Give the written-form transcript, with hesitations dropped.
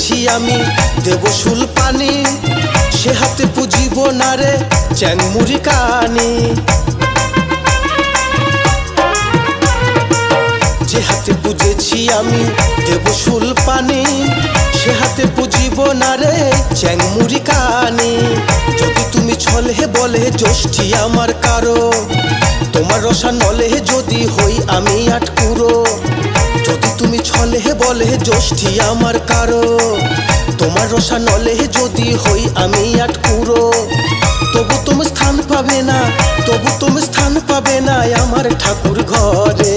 পুজেছি আমি দেব শুল পানি, সে হাতে পুজিব না রে চ্যাংমুড়ি কানি। যে হাতে পুজেছি আমি দেব শুল পানি, সে হাতে পুজিব না রে চ্যাংমুড়ি কানি। যদি তুমি ছলে বলে জ্যোষ্ঠী আমার কারো, তোমার রসা নলে যদি হই আমি আটকুরো। যদি তুমি ছলে বলে জ্যোষ্ঠী আমার কারো, তোমার রসা নলে যদি হই আমি আটকুরো। তবু তুমি স্থান পাবে না, তবু তুমি স্থান পাবে না আমার ঠাকুর ঘরে।